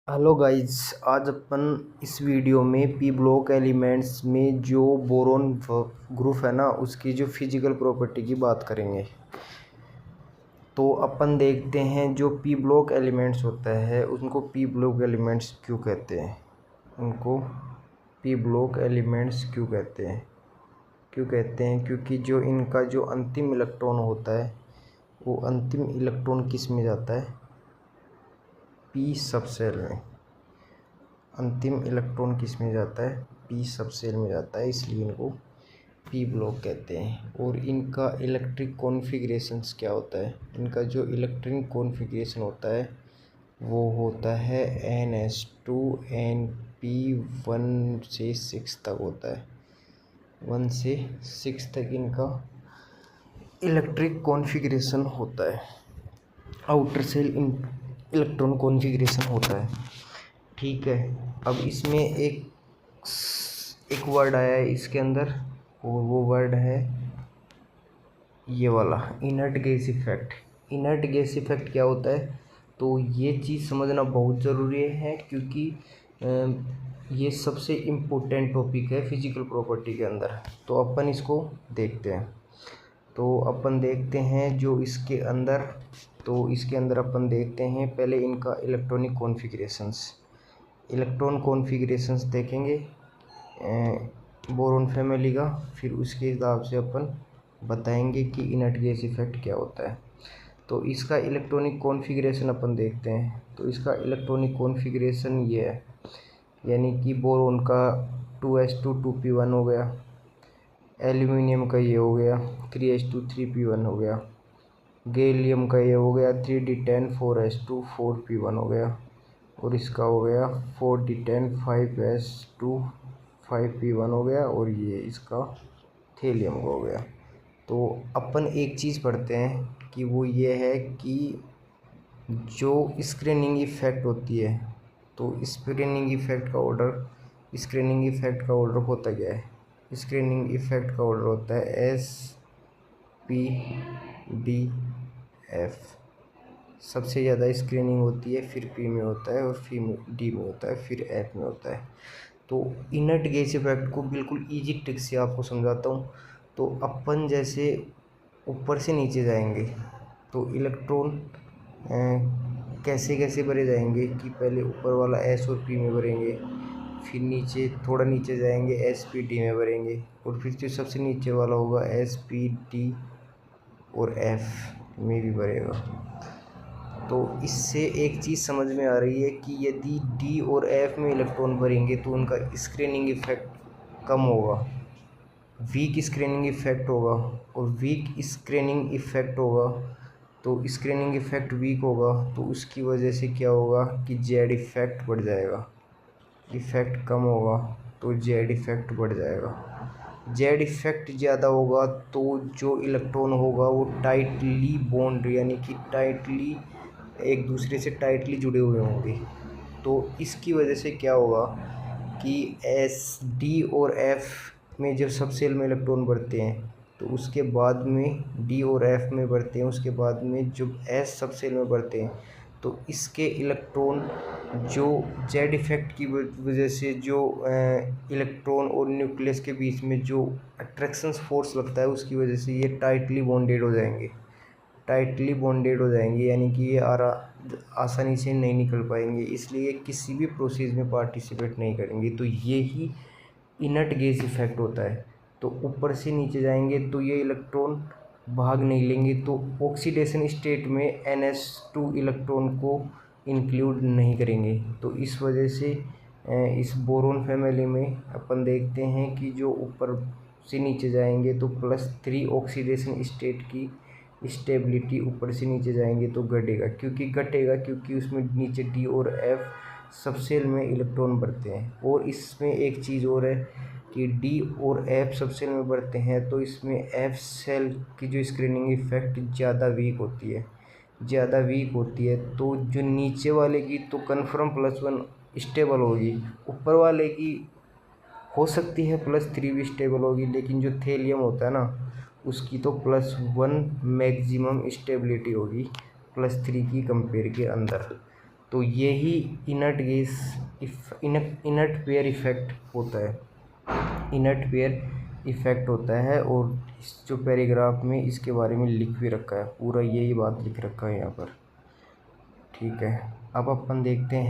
Hello guys, आज अपन इस video में पी ब्लॉक एलिमेंट्स में जो बोरोन ग्रुप है ना, उसकी जो फिजिकल प्रॉपर्टी की बात करेंगे। तो अपन देखते हैं जो पी ब्लॉक एलिमेंट्स होता है उनको पी ब्लॉक एलिमेंट्स क्यों कहते हैं। उनको पी ब्लॉक एलिमेंट्स क्यों कहते हैं क्योंकि जो इनका जो अंतिम इलेक्ट्रॉन होता है वो अंतिम इलेक्ट्रॉन किस में जाता है, पी सबसेल में। अंतिम इलेक्ट्रॉन किस में जाता है, पी सबसेल में जाता है, इसलिए इनको पी ब्लॉक कहते हैं। और इनका इलेक्ट्रिक कॉन्फ़िगरेशंस क्या होता है, इनका जो इलेक्ट्रिक कॉन्फ़िगरेशन होता है वो होता है NH2 Np 1 से 6 तक होता है। 1 से 6 तक इनका इलेक्ट्रिक कॉन्फ़िगरेशन होता है, आउटर सेल इलेक्ट्रॉन कॉन्फ़िगरेशन होता है। ठीक है, अब इसमें एक वर्ड आया है इसके अंदर, और वो वर्ड है ये वाला, inert gas effect. Inert gas effect क्या होता है, तो ये चीज़ समझना बहुत ज़रूरी है क्योंकि ये सबसे इम्पोर्टेंट टॉपिक है फिजिकल प्रॉपर्टी के अंदर। तो अपन इसको देखते हैं। तो अपन देखते हैं जो इसके अंदर, तो इसके अंदर अपन देखते हैं पहले इनका इलेक्ट्रॉनिक कॉन्फ़िगरेशंस देखेंगे बोरोन फैमिली का, फिर उसके हिसाब से अपन बताएंगे कि इनर्ट गैस इफेक्ट क्या होता है। तो इसका इलेक्ट्रॉनिक कॉन्फ़िगरेशन अपन देखते हैं। तो इसका इलेक्ट्रॉनिक कॉन्फ़िगरेशन ये है, यानी कि बोरोन का 2s2 2p1 हो गया, एल्यूमिनियम का ये हो गया 3s2 3p1 हो गया, गैलियम का ये हो गया 3d10 4s2 4p1 हो गया, और इसका हो गया 4d10 5s2 5p1 हो गया, और ये इसका थेलियम का हो गया। तो अपन एक चीज़ पढ़ते हैं कि वो ये है कि जो स्क्रीनिंग इफेक्ट होती है, तो स्क्रीनिंग इफेक्ट का ऑर्डर होता क्या है, स्क्रीनिंग इफेक्ट का ऑर्डर होता है SPDF। सबसे ज़्यादा स्क्रीनिंग होती है, फिर P में होता है, और फिर D में होता है, फिर F में होता है। तो इनर्ट गैस इफेक्ट को बिल्कुल इजी ट्रिक से आपको समझाता हूँ। तो अपन जैसे ऊपर से नीचे जाएंगे तो इलेक्ट्रॉन कैसे कैसे भरे जाएंगे कि पहले ऊपर वाला S और P में भरेंगे, फिर नीचे थोड़ा नीचे जाएंगे SPD में भरेंगे, और फिर जो सबसे नीचे वाला होगा SPD और F में भी भरेगा। तो इससे एक चीज़ समझ में आ रही है कि यदि D और F में इलेक्ट्रॉन भरेंगे तो उनका स्क्रीनिंग इफेक्ट कम होगा, वीक स्क्रीनिंग इफेक्ट होगा, और वीक स्क्रीनिंग इफेक्ट होगा तो स्क्रीनिंग इफेक्ट वीक होगा, तो उसकी वजह से क्या होगा कि जेड इफेक्ट बढ़ जाएगा। इफेक्ट कम होगा तो जेड इफेक्ट बढ़ जाएगा। जेड इफेक्ट ज़्यादा होगा तो जो इलेक्ट्रॉन होगा वो टाइटली बॉन्ड, यानी कि टाइटली एक दूसरे से टाइटली जुड़े हुए होंगे। तो इसकी वजह से क्या होगा कि SD और F में जब सब सेल में इलेक्ट्रॉन बढ़ते हैं तो उसके बाद में D और F में बढ़ते हैं, उसके बाद में जब S सब सेल में बढ़ते हैं तो इसके इलेक्ट्रॉन जो जेड इफेक्ट की वजह से जो इलेक्ट्रॉन और न्यूक्लियस के बीच में जो अट्रैक्शन फोर्स लगता है उसकी वजह से ये टाइटली बॉन्डेड हो जाएंगे, यानी कि ये आसानी से नहीं निकल पाएंगे, इसलिए किसी भी प्रोसेस में पार्टिसिपेट नहीं करेंगे। तो ये ही इनर्ट गैस इफेक्ट होता है। तो ऊपर से नीचे जाएंगे तो ये इलेक्ट्रॉन भाग नहीं लेंगे, तो ऑक्सीडेशन स्टेट में NH2 इलेक्ट्रॉन को इंक्लूड नहीं करेंगे। तो इस वजह से इस बोरोन फैमिली में अपन देखते हैं कि जो ऊपर से नीचे जाएंगे तो +3 ऑक्सीडेशन स्टेट की स्टेबिलिटी ऊपर से नीचे जाएंगे तो क्योंकि उसमें नीचे D और F सब सेल में इलेक्ट्रॉन बढ़ते हैं। और इसमें एक चीज़ और है कि D और F सब सेल में बढ़ते हैं तो इसमें F सेल की जो स्क्रीनिंग इफेक्ट ज़्यादा वीक होती है। तो जो नीचे वाले की तो कन्फर्म +1 स्टेबल होगी, ऊपर वाले की हो सकती है +3 भी स्टेबल होगी, लेकिन जो थेलियम होता है ना उसकी तो +1 मैक्सिमम स्टेबिलिटी होगी +3 की कंपेयर के अंदर। तो यही inert gas inert pair effect होता है, इनर्ट पेयर इफेक्ट होता है। और इस जो पैराग्राफ में इसके बारे में लिख भी रखा है, पूरा यही बात लिख रखा है यहाँ पर। ठीक है, अब अपन देखते हैं